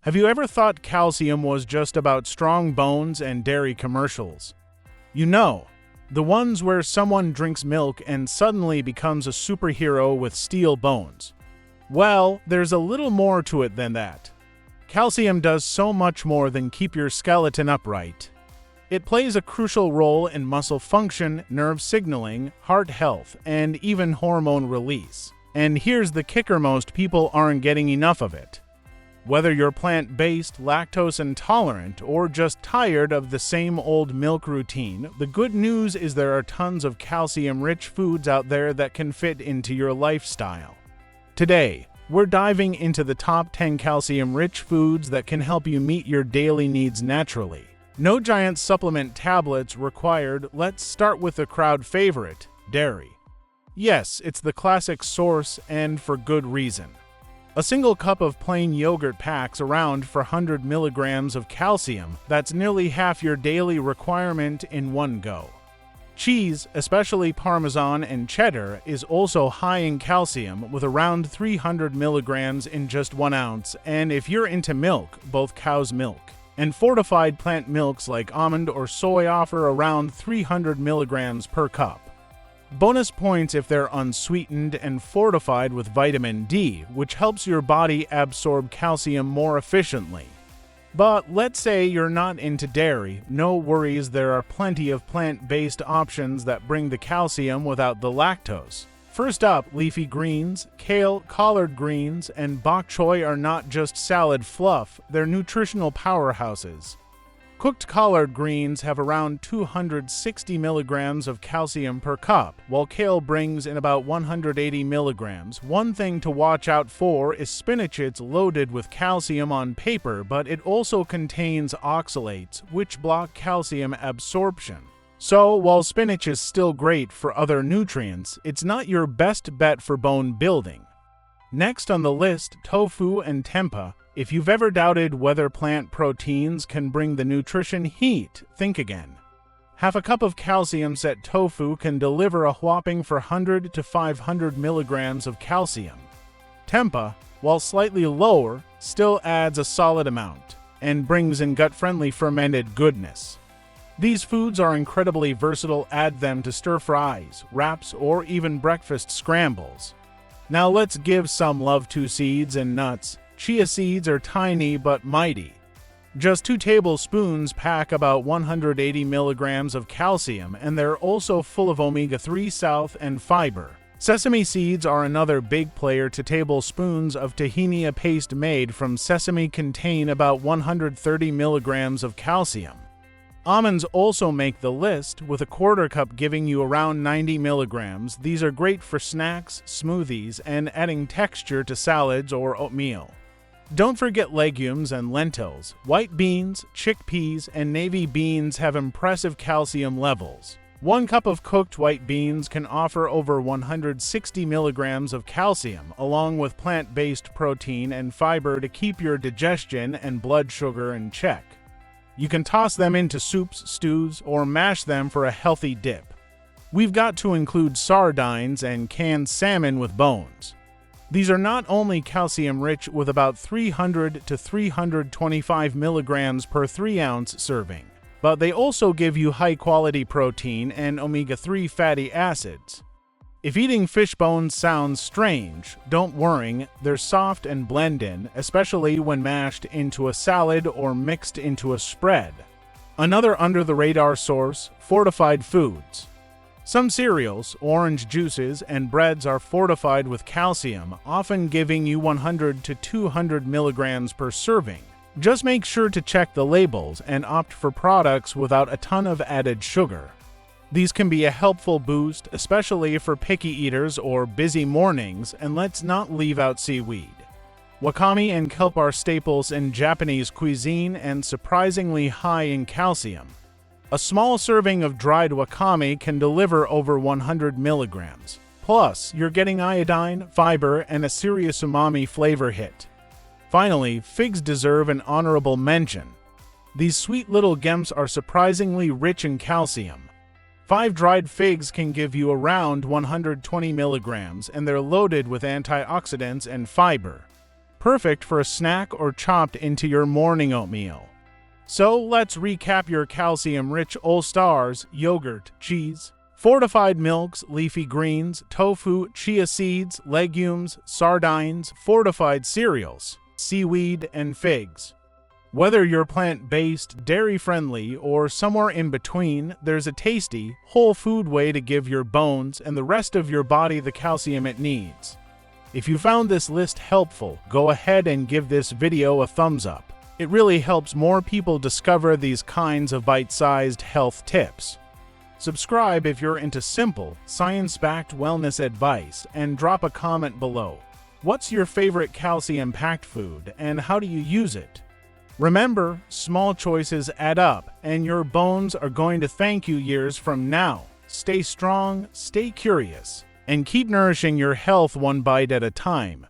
Have you ever thought calcium was just about strong bones and dairy commercials? You know, the ones where someone drinks milk and suddenly becomes a superhero with steel bones. Well, there's a little more to it than that. Calcium does so much more than keep your skeleton upright. It plays a crucial role in muscle function, nerve signaling, heart health, and even hormone release. And here's the kicker: most people aren't getting enough of it. Whether you're plant-based, lactose intolerant, or just tired of the same old milk routine, the good news is there are tons of calcium-rich foods out there that can fit into your lifestyle. Today, we're diving into the top 10 calcium-rich foods that can help you meet your daily needs naturally. No giant supplement tablets required. Let's start with the crowd favorite, dairy. Yes, it's the classic source, and for good reason. A single cup of plain yogurt packs around for 100 milligrams of calcium. That's nearly half your daily requirement in one go. Cheese, especially Parmesan and cheddar, is also high in calcium with around 300 milligrams in just 1 ounce, and if you're into milk, both cow's milk and fortified plant milks like almond or soy offer around 300 milligrams per cup. Bonus points if they're unsweetened and fortified with vitamin D, which helps your body absorb calcium more efficiently. But let's say you're not into dairy, no worries, there are plenty of plant-based options that bring the calcium without the lactose. First up, leafy greens. Kale, collard greens, and bok choy are not just salad fluff, they're nutritional powerhouses. Cooked collard greens have around 260 milligrams of calcium per cup, while kale brings in about 180 milligrams. One thing to watch out for is spinach. It's loaded with calcium on paper, but it also contains oxalates, which block calcium absorption. So, while spinach is still great for other nutrients, it's not your best bet for bone building. Next on the list, tofu and tempeh. If you've ever doubted whether plant proteins can bring the nutrition heat, think again. Half a cup of calcium-set tofu can deliver a whopping 400 to 500 milligrams of calcium. Tempeh, while slightly lower, still adds a solid amount and brings in gut-friendly fermented goodness. These foods are incredibly versatile. Add them to stir-fries, wraps, or even breakfast scrambles. Now let's give some love to seeds and nuts. Chia seeds are tiny but mighty. Just 2 tablespoons pack about 180 milligrams of calcium, and they're also full of omega-3 salt and fiber. Sesame seeds are another big player. 2 tablespoons of tahini, a paste made from sesame, contain about 130 milligrams of calcium. Almonds also make the list, with a 1/4 cup giving you around 90 milligrams. These are great for snacks, smoothies, and adding texture to salads or oatmeal. Don't forget legumes and lentils. White beans, chickpeas, and navy beans have impressive calcium levels. 1 cup of cooked white beans can offer over 160 milligrams of calcium, along with plant-based protein and fiber to keep your digestion and blood sugar in check. You can toss them into soups, stews, or mash them for a healthy dip. We've got to include sardines and canned salmon with bones. These are not only calcium-rich with about 300 to 325 milligrams per 3-ounce serving, but they also give you high-quality protein and omega-3 fatty acids. If eating fish bones sounds strange, don't worry, they're soft and blend in, especially when mashed into a salad or mixed into a spread. Another under-the-radar source, fortified foods. Some cereals, orange juices, and breads are fortified with calcium, often giving you 100 to 200 milligrams per serving. Just make sure to check the labels and opt for products without a ton of added sugar. These can be a helpful boost, especially for picky eaters or busy mornings, and let's not leave out seaweed. Wakame and kelp are staples in Japanese cuisine and surprisingly high in calcium. A small serving of dried wakame can deliver over 100 milligrams. Plus, you're getting iodine, fiber, and a serious umami flavor hit. Finally, figs deserve an honorable mention. These sweet little gemps are surprisingly rich in calcium. 5 dried figs can give you around 120 milligrams, and they're loaded with antioxidants and fiber. perfect for a snack or chopped into your morning oatmeal. So let's recap your calcium-rich all-stars: yogurt, cheese, fortified milks, leafy greens, tofu, chia seeds, legumes, sardines, fortified cereals, seaweed, and figs. Whether you're plant-based, dairy-friendly, or somewhere in between, there's a tasty, whole food way to give your bones and the rest of your body the calcium it needs. If you found this list helpful, go ahead and give this video a thumbs up. It really helps more people discover these kinds of bite-sized health tips. Subscribe if you're into simple, science-backed wellness advice, and drop a comment below. What's your favorite calcium-packed food, and how do you use it? Remember, small choices add up, and your bones are going to thank you years from now. Stay strong, stay curious, and keep nourishing your health one bite at a time.